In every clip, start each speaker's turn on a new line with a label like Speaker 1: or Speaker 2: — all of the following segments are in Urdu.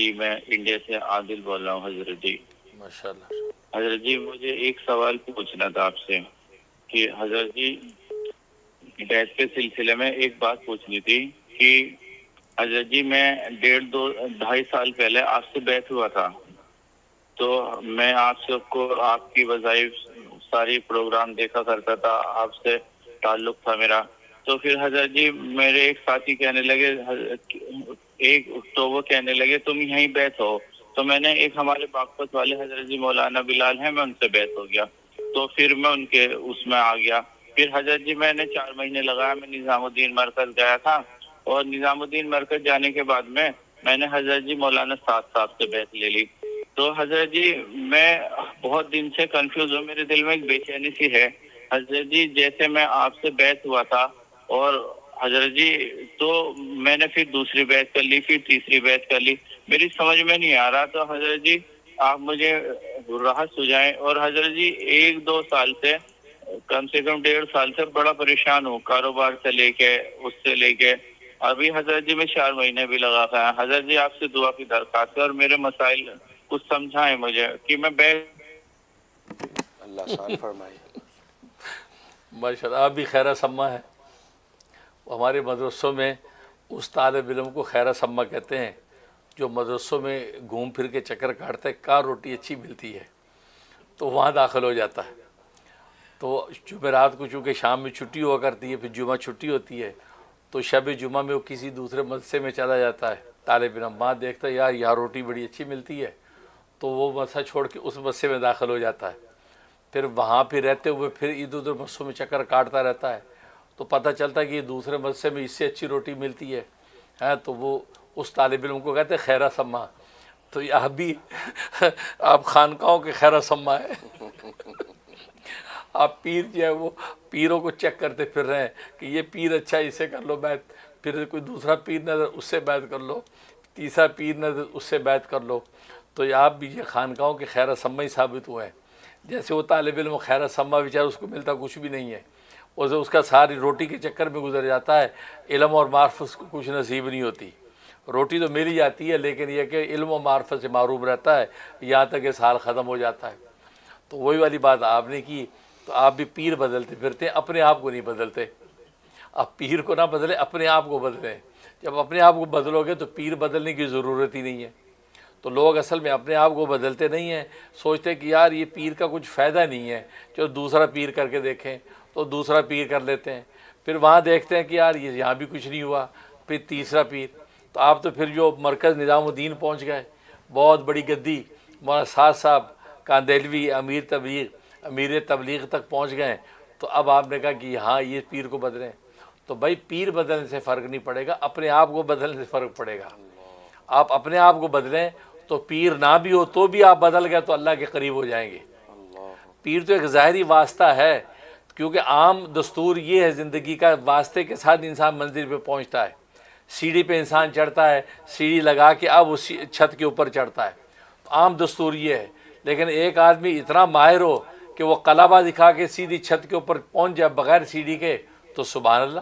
Speaker 1: جی میں انڈیا سے عادل بول رہا ہوں حضرت جی.
Speaker 2: ماشاءاللہ.
Speaker 1: حضرت جی مجھے ایک سوال پوچھنا تھا آپ سے کہ حضرت جی بیت کے سلسلے میں ایک بات پوچھنی تھی کہ حضرت جی میں 1.5-2 سال پہلے آپ سے بیت ہوا تھا. تو میں آپ سب کو آپ کی وظائف ساری پروگرام دیکھا کرتا تھا, آپ سے تعلق تھا میرا. تو پھر حضرت جی میرے ایک ساتھی کہنے لگے وہ کہنے لگے تم یہیں بیت ہو. تو میں نے ایک ہمارے باغپت والے حضرت جی مولانا بلال ہیں, میں ان سے بیت ہو گیا. تو پھر میں ان کے اس میں آ گیا. پھر حضرت جی میں نے 4 مہینے لگایا, میں نظام الدین مرکز گیا تھا. اور نظام الدین مرکز جانے کے بعد میں نے حضرت جی مولانا سعد صاحب سے بیت لے لی. تو حضرت جی میں بہت دن سے کنفیوز ہوں, میرے دل میں ایک بے چینی سی ہے. حضرت جی جیسے میں آپ سے بیت ہوا تھا اور حضرت جی تو میں نے پھر دوسری بیت کر لی, پھر تیسری بیت کر لی, میری سمجھ میں نہیں آ رہا. تو حضرت جی آپ مجھے راہ سجائیں. اور حضرت جی 1-2 سال سے کم سے کم 1.5 سال سے بڑا پریشان ہوں, کاروبار سے لے کے اس سے لے کے ابھی. حضرت جی میں 4 مہینے بھی لگا تھا. حضرت جی آپ سے دعا کی درخواست ہے اور میرے مسائل کچھ سمجھائیں مجھے کہ میں
Speaker 2: اللہ آسان فرمائے.
Speaker 3: ماشاءاللہ آپ بھی خیرہ سما ہے. ہمارے مدرسوں میں اس طالب علم کو خیرہ سما کہتے ہیں جو مدرسوں میں گھوم پھر کے چکر کاٹتا ہے, کہاں روٹی اچھی ملتی ہے تو وہاں داخل ہو جاتا ہے. تو جمعرات کو چونکہ شام میں چھٹی ہوا کرتی ہے, پھر جمعہ چھٹی ہوتی ہے, تو شب جمعہ میں وہ کسی دوسرے مدرسے میں چلا جاتا ہے طالب علم. وہاں دیکھتا ہے یار یہاں روٹی بڑی اچھی ملتی ہے, تو وہ مدرسہ چھوڑ کے اس مدرسے میں داخل ہو جاتا ہے. پھر وہاں پہ رہتے ہوئے پھر ادھر ادھر مدرسوں میں چکر کاٹتا رہتا ہے, تو پتہ چلتا ہے کہ یہ دوسرے مدرسے میں اس سے اچھی روٹی ملتی ہے. تو وہ اس طالب علم کو کہتے ہیں خیرہ سما. تو یہ آپ بھی آپ خانقاہوں کے خیرہ سما ہے. آپ پیر جو ہے وہ پیروں کو چیک کرتے پھر رہے ہیں کہ یہ پیر اچھا ہے, اسے کر لو بیت, پھر کوئی دوسرا پیر نظر اس سے بیت کر لو, تیسرا پیر نظر اس سے بیت کر لو. تو یہ آپ بھی یہ خانقاہوں کے خیرہ سما ہی ثابت ہوئے ہیں. جیسے وہ طالب علم خیرہ سما بیچارہ اس کو ملتا کچھ بھی نہیں ہے, اس کا ساری روٹی کے چکر میں گزر جاتا ہے, علم اور معرفت اس کو کچھ نصیب نہیں ہوتی. روٹی تو مل ہی جاتی ہے لیکن یہ کہ علم و معرفت سے محروم رہتا ہے یہاں تک کہ سال ختم ہو جاتا ہے. تو وہی والی بات آپ نے کی. تو آپ بھی پیر بدلتے پھرتے ہیں, اپنے آپ کو نہیں بدلتے. آپ پیر کو نہ بدلیں, اپنے آپ کو بدلیں. جب اپنے آپ کو بدلو گے تو پیر بدلنے کی ضرورت ہی نہیں ہے. تو لوگ اصل میں اپنے آپ کو بدلتے نہیں ہیں, سوچتے کہ یار یہ پیر کا کچھ فائدہ نہیں ہے, جو دوسرا پیر کر کے دیکھیں, تو دوسرا پیر کر لیتے ہیں. پھر وہاں دیکھتے ہیں کہ یار یہ یہاں بھی کچھ نہیں ہوا, پھر تیسرا پیر. تو آپ تو پھر جو مرکز نظام الدین پہنچ گئے, بہت بڑی گدی, مولانا سعد صاحب کاندیلوی امیر تبلیغ تک پہنچ گئے. تو اب آپ نے کہا کہ ہاں یہ پیر کو بدلیں. تو بھائی پیر بدلنے سے فرق نہیں پڑے گا, اپنے آپ کو بدلنے سے فرق پڑے گا. آپ اپنے آپ کو بدلیں تو پیر نہ بھی ہو تو بھی آپ بدل گئے تو اللہ کے قریب ہو جائیں گے. پیر تو ایک ظاہری واسطہ ہے, کیونکہ عام دستور یہ ہے زندگی کا, واسطے کے ساتھ انسان منزل پہ پہنچتا ہے. سیڑھی پہ انسان چڑھتا ہے, سیڑھی لگا کے اب اس چھت کے اوپر چڑھتا ہے. تو عام دستور یہ ہے. لیکن ایک آدمی اتنا ماہر ہو کہ وہ قلابہ دکھا کے سیدھی چھت کے اوپر پہنچ جائے بغیر سیڑھی کے, تو سبحان اللہ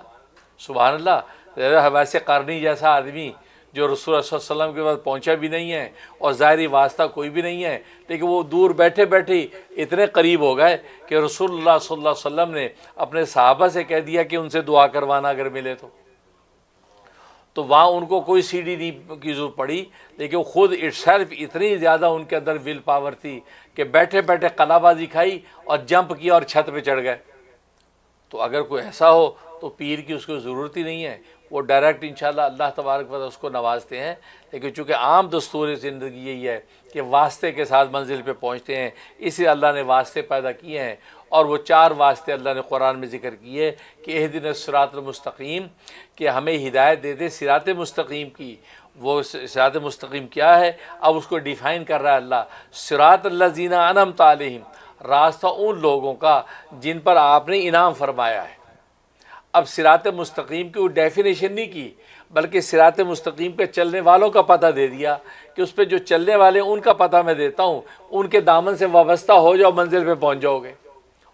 Speaker 3: سبحان اللہ. ویسے قرنی جیسا آدمی جو رسول اللہ صلی اللہ علیہ وسلم کے بعد پہنچا بھی نہیں ہے اور ظاہری واسطہ کوئی بھی نہیں ہے, لیکن وہ دور بیٹھے بیٹھے اتنے قریب ہو گئے کہ رسول اللہ صلی اللہ علیہ وسلم نے اپنے صحابہ سے کہہ دیا کہ ان سے دعا کروانا اگر ملے تو وہاں ان کو کوئی سیڑھی نہیں کی ضرورت پڑی. لیکن خود اٹسیلف اتنی زیادہ ان کے اندر ول پاور تھی کہ بیٹھے بیٹھے قلابازی کھائی اور جمپ کیا اور چھت پہ چڑھ گئے. تو اگر کوئی ایسا ہو تو پیر کی اس کو ضرورت ہی نہیں ہے, وہ ڈائریکٹ انشاءاللہ اللہ تبارک و تعالیٰ اس کو نوازتے ہیں. لیکن چونکہ عام دستور زندگی یہی ہے کہ واسطے کے ساتھ منزل پہ پہنچتے ہیں, اس لیے اللہ نے واسطے پیدا کیے ہیں. اور وہ 4 واسطے اللہ نے قرآن میں ذکر کیے کہ اہدنا الصراط المستقیم, کہ ہمیں ہدایت دے دے صراط مستقیم کی. وہ صراط مستقیم کیا ہے, اب اس کو ڈیفائن کر رہا ہے اللہ. صراط الذین انعمت علیہم, راستہ ان لوگوں کا جن پر آپ نے انعام فرمایا ہے. اب صراط مستقیم کی وہ ڈیفینیشن نہیں کی, بلکہ صراط مستقیم کے چلنے والوں کا پتہ دے دیا کہ اس پہ جو چلنے والے ان کا پتہ میں دیتا ہوں, ان کے دامن سے وابستہ ہو جاؤ, منزل پہ پہنچ جاؤ گے.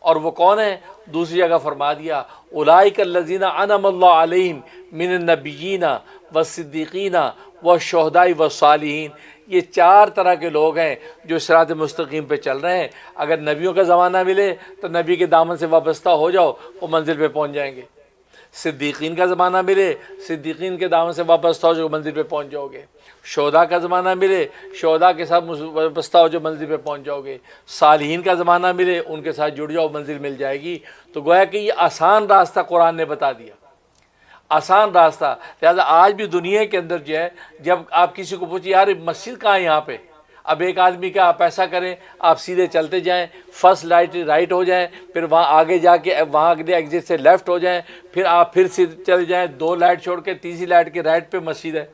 Speaker 3: اور وہ کون ہیں؟ دوسری جگہ فرما دیا اولئک الذین انعم اللہ علیہم من النبیین والصدیقین والشہداء والصالحین, یہ 4 طرح کے لوگ ہیں جو صراط مستقیم پہ چل رہے ہیں۔ اگر نبیوں کا زمانہ ملے تو نبی کے دامن سے وابستہ ہو جاؤ، وہ منزل پہ پہنچ جائیں گے۔ صدیقین کا زمانہ ملے، صدیقین کے دامن سے وابستہ ہو جو منزل پہ پہنچ جاؤ گے۔ شہداء کا زمانہ ملے، شہداء کے ساتھ وابستہ ہو جو منزل پہ پہنچ جاؤ گے۔ صالحین کا زمانہ ملے، ان کے ساتھ جڑ جاؤ، منزل مل جائے گی۔ تو گویا کہ یہ آسان راستہ قرآن نے بتا دیا، آسان راستہ۔ لہٰذا آج بھی دنیا کے اندر جو ہے، جب آپ کسی کو پوچھیں یار مسجد کہاں ہے یہاں پہ، اب ایک آدمی کا آپ ایسا کریں، آپ سیدھے چلتے جائیں، فرسٹ لائٹ رائٹ ہو جائیں، پھر وہاں آگے جا کے وہاں اگلے ایگزٹ سے لیفٹ ہو جائیں، پھر آپ پھر سیدھے چلے جائیں، 2 لائٹ چھوڑ کے تیسری لائٹ کے رائٹ پہ مسجد ہے۔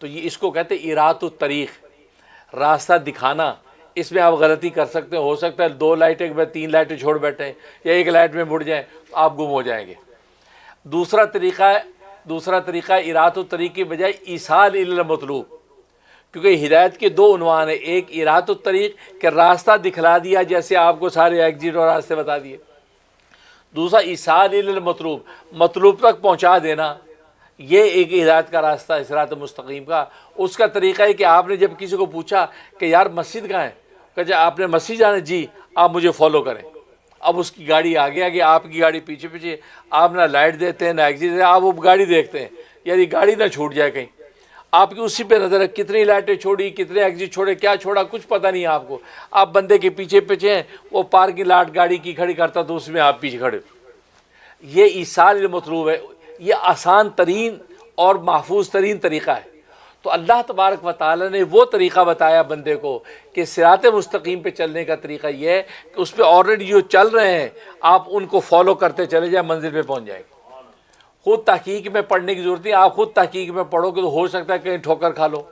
Speaker 3: تو یہ اس کو کہتے ہیں ایرات الطریق، راستہ دکھانا۔ اس میں آپ غلطی کر سکتے ہیں، ہو سکتا ہے 2 لائٹیں کے بعد 3 لائٹیں چھوڑ بیٹھیں یا 1 لائٹ میں مڑ جائیں، تو آپ گم ہو جائیں گے۔ دوسرا طریقہ ایرات الطریق کی بجائے ایصال الی المطلوب، کیونکہ ہدایت کے 2 عنوان ہیں، ایک ایرات الطریق کہ راستہ دکھلا دیا جیسے آپ کو سارے ایگزٹ اور راستے بتا دیے، دوسرا ایصال الی المطلوب، مطلوب تک پہنچا دینا۔ یہ ایک ہدایت کا راستہ ہے صراط مستقیم کا۔ اس کا طریقہ ہے کہ آپ نے جب کسی کو پوچھا کہ یار مسجد کہاں ہے، کہ آپ نے مسجد جانا، جی آپ مجھے فالو کریں۔ اب اس کی گاڑی آگے آگے، آپ کی گاڑی پیچھے پیچھے، آپ نہ لائٹ دیتے ہیں نہ ایگزٹ دیتے ہیں، آپ وہ گاڑی دیکھتے ہیں یار یہ گاڑی نہ چھوٹ جائے کہیں، آپ کی اسی پہ نظر ہے، کتنی لائٹیں چھوڑی، کتنے ایگزٹ چھوڑے، کیا چھوڑا، کچھ پتہ نہیں ہے آپ کو۔ آپ بندے کے پیچھے پیچھے ہیں، وہ پارکنگ لاٹ گاڑی کی کھڑی کرتا تو اس میں آپ پیچھے کھڑے۔ یہ ایصال المطلوب ہے، یہ آسان ترین اور محفوظ ترین طریقہ ہے۔ تو اللہ تبارک و تعالیٰ نے وہ طریقہ بتایا بندے کو کہ صراط مستقیم پہ چلنے کا طریقہ یہ ہے کہ اس پہ آلریڈی جو چل رہے ہیں آپ ان کو فالو کرتے چلے جائیں، منزل پہ پہنچ جائیں گے۔ خود تحقیق میں پڑھنے کی ضرورت نہیں، آپ خود تحقیق میں پڑھو کہ تو ہو سکتا ہے کہیں ٹھوکر کھا لو،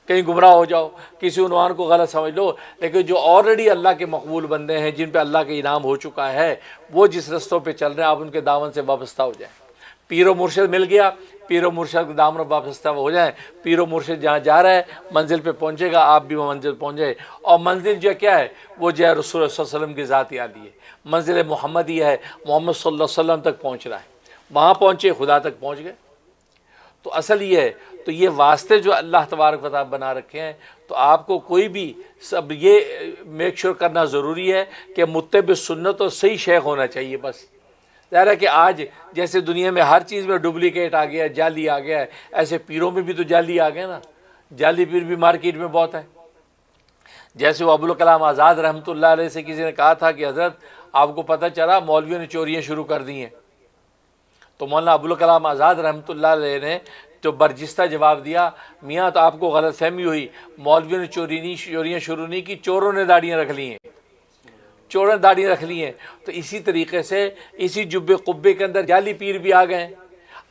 Speaker 3: کہیں گمراہ ہو جاؤ، کسی عنوان کو غلط سمجھ لو، لیکن جو آلریڈی اللہ کے مقبول بندے ہیں، جن پہ اللہ کا انعام ہو چکا ہے، وہ جس رستوں پہ چل رہے ہیں آپ ان کے دامن سے وابستہ ہو جائیں۔ پیر و مرشد مل گیا، پیر و مرشد کے دامن وابستہ ہو جائیں، پیر و مرشد جہاں جا رہا ہے منزل پہ پہنچے گا، آپ بھی وہ منزل پہنچ جائے۔ اور منزل جو کیا ہے، وہ جو ہے رسول اللہ صلی اللہ علیہ وسلم کی ذات عالی ہے، منزل محمدی ہے، محمد صلی اللہ علیہ وسلم تک پہنچ رہا ہے، وہاں پہنچے خدا تک پہنچ گئے۔ تو اصل یہ ہے، تو یہ واسطے جو اللہ تبارک و تعالیٰ بنا رکھے ہیں، تو آپ کو کوئی بھی سب یہ میک شور کرنا ضروری ہے کہ متبع سنت اور صحیح شیخ ہونا چاہیے۔ بس ظاہر ہے کہ آج جیسے دنیا میں ہر چیز میں ڈپلیکیٹ آ گیا ہے، جعلی آ گیا ہے، ایسے پیروں میں بھی تو جعلی آ گئے نا، جعلی پیر بھی مارکیٹ میں بہت ہے۔ جیسے وہ ابوالکلام آزاد رحمۃ اللہ علیہ سے کسی نے کہا تھا کہ حضرت آپ کو پتہ چلا مولویوں نے چوریاں شروع کر دی ہیں، تو مولانا ابوالکلام آزاد رحمۃ اللہ علیہ نے جو برجستہ جواب دیا، میاں تو آپ کو غلط فہمی ہوئی، مولویوں نے چوریاں شروع نہیں کی، چوروں نے داڑیاں رکھ لی ہیں، چوروں نے داڑیاں رکھ لی ہیں۔ تو اسی طریقے سے اسی جبے قبے کے اندر جعلی پیر بھی آ گئے ہیں،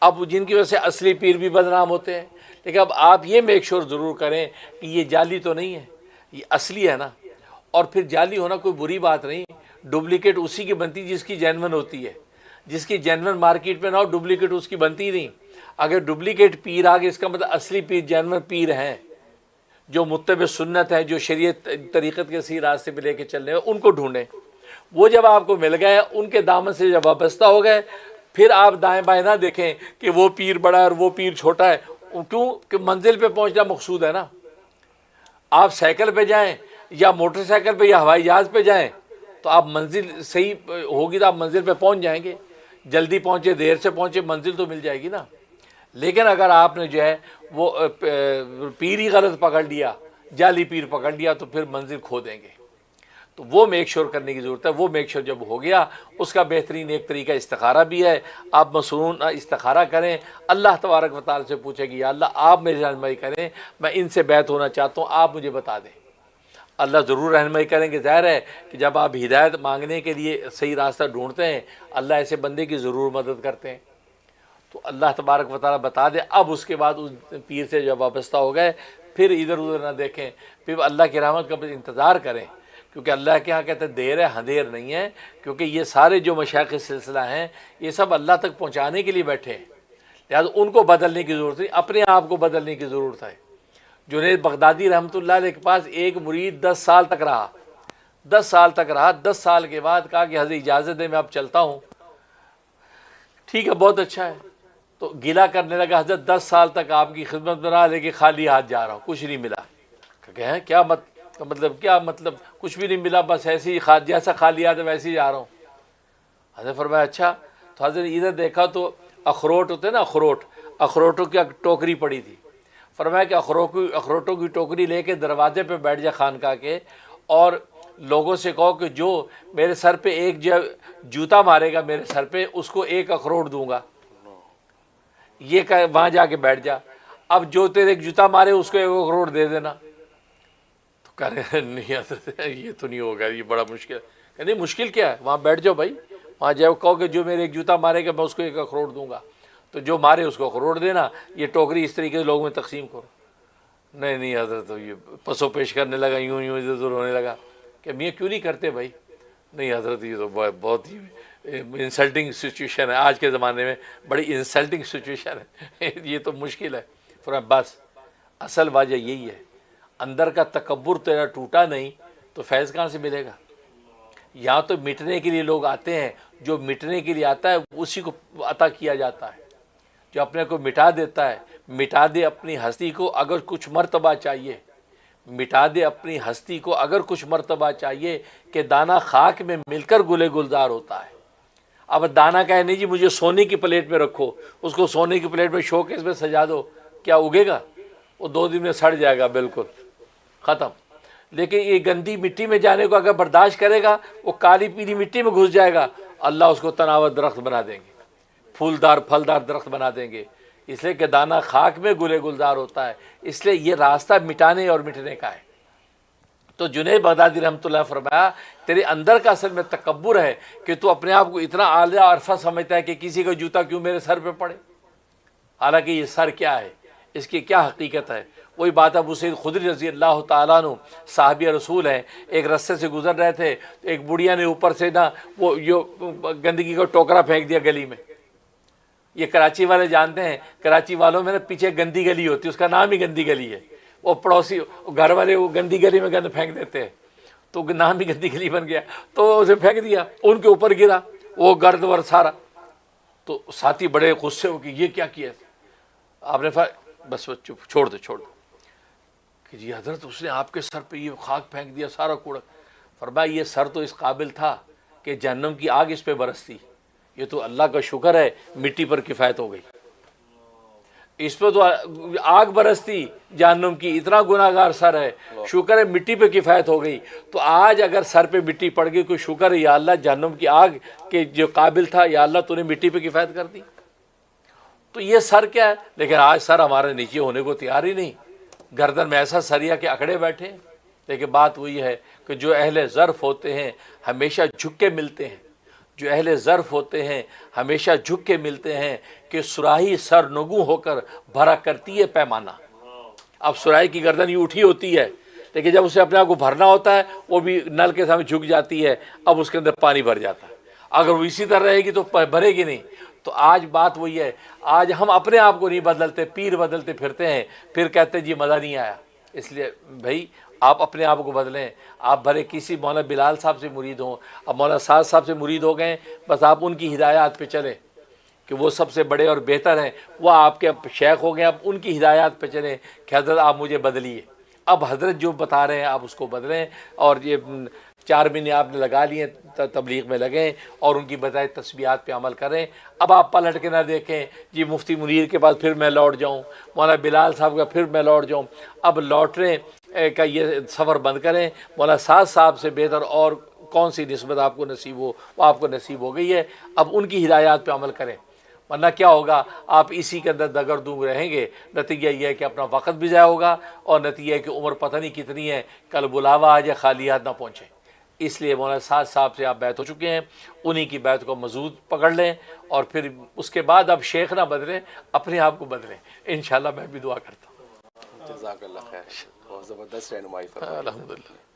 Speaker 3: اب جن کی وجہ سے اصلی پیر بھی بدنام ہوتے ہیں۔ لیکن اب آپ یہ میک شور ضرور کریں کہ یہ جعلی تو نہیں ہے، یہ اصلی ہے نا۔ اور پھر جعلی ہونا کوئی بری بات نہیں، ڈپلیکیٹ اسی کی بنتی جس کی جینون ہوتی ہے، جس کی جینون مارکیٹ میں نہ ہو ڈپلیکیٹ اس کی بنتی نہیں۔ اگر ڈپلیکیٹ پیر آگے اس کا مطلب اصلی پیر جینون پیر ہیں، جو متبع سنت ہے، جو شریعت طریقت کے صحیح راستے پہ لے کے چل رہے ہیں، ان کو ڈھونڈیں۔ وہ جب آپ کو مل گئے، ان کے دامن سے جب وابستہ ہو گئے، پھر آپ دائیں بائیں نہ دیکھیں کہ وہ پیر بڑا ہے اور وہ پیر چھوٹا ہے، کیوں کہ منزل پہ پہنچنا مقصود ہے نا۔ آپ سائیکل پہ جائیں یا موٹر سائیکل پہ یا ہوائی جہاز پہ جائیں تو آپ منزل صحیح ہوگی تو آپ منزل پہ پہنچ جائیں گے، جلدی پہنچے دیر سے پہنچے منزل تو مل جائے گی نا۔ لیکن اگر آپ نے جو ہے وہ پیر ہی غلط پکڑ لیا، جعلی پیر پکڑ لیا، تو پھر منزل کھو دیں گے۔ تو وہ میک شور کرنے کی ضرورت ہے۔ وہ میک شور جب ہو گیا، اس کا بہترین ایک طریقہ استخارہ بھی ہے، آپ مصنون استخارہ کریں، اللہ تبارک و تعالیٰ سے پوچھیں کہ یا اللہ آپ میری رہنمائی کریں، میں ان سے بیعت ہونا چاہتا ہوں، آپ مجھے بتا دیں۔ اللہ ضرور رہنمائی کریں گے۔ ظاہر ہے کہ جب آپ ہدایت مانگنے کے لیے صحیح راستہ ڈھونڈتے ہیں، اللہ ایسے بندے کی ضرور مدد کرتے ہیں۔ تو اللہ تبارک و تعالیٰ بتا دے۔ اب اس کے بعد اس پیر سے جب وابستہ ہو گئے، پھر ادھر ادھر نہ دیکھیں، پھر اللہ کی رحمت کا انتظار کریں، کیونکہ اللہ کے ہاں کہتے ہیں دیر ہے اندھیر نہیں ہے، کیونکہ یہ سارے جو مشائخ سلسلہ ہیں یہ سب اللہ تک پہنچانے کے لیے بیٹھے ہیں، لہٰذا ان کو بدلنے کی ضرورت نہیں، اپنے آپ کو بدلنے کی ضرورت ہے۔ جنید بغدادی رحمۃ اللہ علیہ کے پاس ایک مرید 10 سال تک رہا، 10 سال تک رہا، 10 سال کے بعد کہا کہ حضرت اجازت دے میں اب چلتا ہوں۔ ٹھیک ہے، بہت اچھا ہے۔ تو گلہ کرنے لگا حضرت 10 سال تک آپ کی خدمت میں رہا لیکن خالی ہاتھ جا رہا ہوں، کچھ نہیں ملا۔ کہ ہیں کیا مطلب کیا مطلب کچھ بھی نہیں ملا، بس ایسے ہی جیسا کھا لیا تھا ویسے ہی جا رہا ہوں. حضرت فرمایا اچھا. تو حضرت ادھر دیکھا تو اخروٹ ہوتے نا، اخروٹوں کی ٹوکری پڑی تھی. فرمایا کہ اخروٹوں کی ٹوکری لے کے دروازے پہ بیٹھ جا خانقاہ کے، اور لوگوں سے کہو کہ جو میرے سر پہ ایک جوتا مارے گا میرے سر پہ، اس کو ایک اخروٹ دوں گا. یہ کہ وہاں جا کے بیٹھ جا. اب جو تیرے ایک جوتا مارے اس کو ایک اخروٹ دے دینا. تو کہہ رہے نہیں حضرت یہ تو نہیں ہوگا، یہ بڑا مشکل. کہ نہیں مشکل کیا ہے، وہاں بیٹھ جاؤ بھائی، وہاں جاؤ کہو کہ جو میرے ایک جوتا مارے گا میں اس کو ایک اخروٹ دوں گا. تو جو مارے اس کو اخروٹ دینا، یہ ٹوکری اس طریقے سے لوگوں میں تقسیم کرو. نہیں حضرت تو یہ پسو پیش کرنے لگا، یوں ادھر ادھر ہونے لگا کہ میاں کیوں نہیں کرتے بھائی. نہیں حضرت یہ تو بہت ہی انسلٹنگ سچویشن ہے، آج کے زمانے میں بڑی انسلٹنگ سچویشن ہے، یہ تو مشکل ہے. فرمایا بس اصل وجہ یہی ہے، اندر کا تکبر تیرا ٹوٹا نہیں تو فیض کہاں سے ملے گا. یہاں تو مٹنے کے لیے لوگ آتے ہیں، جو مٹنے کے لیے آتا ہے اسی کو عطا کیا جاتا ہے. جو اپنے کو مٹا دیتا ہے، مٹا دے اپنی ہستی کو اگر کچھ مرتبہ چاہیے، مٹا دے اپنی ہستی کو اگر کچھ مرتبہ چاہیے کہ دانہ خاک میں مل کر گلے گلزار ہوتا ہے. اب دانہ کہے نہیں جی مجھے سونے کی پلیٹ میں رکھو، اس کو سونے کی پلیٹ میں شوکیس میں سجا دو، کیا اگے گا؟ وہ 2 دن میں سڑ جائے گا، بالکل ختم. لیکن یہ گندی مٹی میں جانے کو اگر برداشت کرے گا، وہ کالی پیلی مٹی میں گھس جائے گا، اللہ اس کو تناور درخت بنا دیں گے، پھولدار پھلدار درخت بنا دیں گے. اس لیے کہ دانہ خاک میں گلے گلزار ہوتا ہے، اس لیے یہ راستہ مٹانے اور مٹنے کا ہے. تو جنید بغدادی رحمۃ اللہ فرمایا تیرے اندر کا اصل میں تکبر ہے کہ تو اپنے آپ کو اتنا اعلیٰ عرفہ سمجھتا ہے کہ کسی کا جوتا کیوں میرے سر پہ پڑے، حالانکہ یہ سر کیا ہے، اس کی کیا حقیقت ہے. وہی بات ابو سعید خدری رضی اللہ تعالیٰ عنہ صحابی رسول ہیں، ایک رستے سے گزر رہے تھے، ایک بڑھیا نے اوپر سے نا وہ گندگی کا ٹوکرا پھینک دیا گلی میں. یہ کراچی والے جانتے ہیں، کراچی والوں میں نا پیچھے گندی گلی ہوتی ہے، اس کا نام ہی گندی گلی ہے. وہ پڑوسی گھر والے وہ گندی گلی میں گند پھینک دیتے ہیں، تو نام ہی گندی گلی بن گیا. تو اسے پھینک دیا، ان کے اوپر گرا وہ گرد ور سارا. تو ساتھی بڑے غصے ہو کہ یہ کیا کیا. آپ نے بس چپ چھوڑ دو کہ جی حضرت اس نے آپ کے سر پہ یہ خاک پھینک دیا سارا کوڑا. فرمایا یہ سر تو اس قابل تھا کہ جہنم کی آگ اس پہ برستی، یہ تو اللہ کا شکر ہے مٹی پر کفایت ہو گئی. اس پہ تو آگ برستی جہنم کی، اتنا گناہ گار سر ہے، شکر ہے مٹی پہ کفایت ہو گئی. تو آج اگر سر پہ مٹی پڑ گئی کوئی شکر ہے یا اللہ جہنم کی آگ کے جو قابل تھا، یا اللہ تو نے مٹی پہ کفایت کر دی. تو یہ سر کیا ہے، لیکن آج سر ہمارے نیچے ہونے کو تیار ہی نہیں، گردن میں ایسا سریا کے اکڑے بیٹھے. لیکن بات وہی ہے کہ جو اہل ظرف ہوتے ہیں ہمیشہ جھک کے ملتے ہیں، جو اہل ظرف ہوتے ہیں ہمیشہ جھک کے ملتے ہیں کہ سراہی سر نگوں ہو کر بھرا کرتی ہے پیمانہ. اب سراہی کی گردن یہ اٹھی ہوتی ہے، لیکن جب اسے اپنے آپ کو بھرنا ہوتا ہے وہ بھی نل کے سامنے جھک جاتی ہے، اب اس کے اندر پانی بھر جاتا ہے. اگر وہ اسی طرح رہے گی تو بھرے گی نہیں. تو آج بات وہی ہے، آج ہم اپنے آپ کو نہیں بدلتے، پیر بدلتے پھرتے ہیں، پھر کہتے ہیں جی مزہ نہیں آیا. اس لیے بھائی آپ اپنے آپ کو بدلیں. آپ بھلے کسی مولانا بلال صاحب سے مرید ہوں، اب مولانا سعد صاحب سے مرید ہو گئے، بس آپ ان کی ہدایات پہ چلیں کہ وہ سب سے بڑے اور بہتر ہیں. وہ آپ کے شیخ ہو گئے، اب ان کی ہدایات پہ چلیں کہ حضرت آپ مجھے بدلیے. اب حضرت جو بتا رہے ہیں آپ اس کو بدلیں. اور یہ 4 مہینے آپ نے لگا لیے تبلیغ میں لگیں اور ان کی بتائے تسبیحات پہ عمل کریں. اب آپ پلٹ کے نہ دیکھیں جی مفتی منیر کے پاس پھر میں لوٹ جاؤں، مولانا بلال صاحب کا پھر میں لوٹ جاؤں. اب لوٹنے کا یہ سفر بند کریں. مولانا سعد صاحب سے بہتر اور کون سی نسبت آپ کو نصیب ہو، وہ آپ کو نصیب ہو گئی ہے. اب ان کی ہدایات پہ عمل کریں، ورنہ کیا ہوگا آپ اسی کے اندر دگر دونگ رہیں گے. نتیجہ یہ ہے کہ اپنا وقت بھی ضائع ہوگا، اور نتیجہ ہے کہ عمر پتہ نہیں کتنی ہے، کل بلاوا آ جائے خالی ہاتھ نہ پہنچے. اس لیے مولانا سعد صاحب سے آپ بیعت ہو چکے ہیں، انہی کی بیعت کو مضبوط پکڑ لیں، اور پھر اس کے بعد اب شیخ نہ بدلیں، اپنے آپ کو بدلیں. انشاءاللہ میں بھی دعا کرتا ہوں.
Speaker 2: جزاک اللہ خیر، بہت زبردست رہنمائی فرمائی.
Speaker 3: الحمدللہ.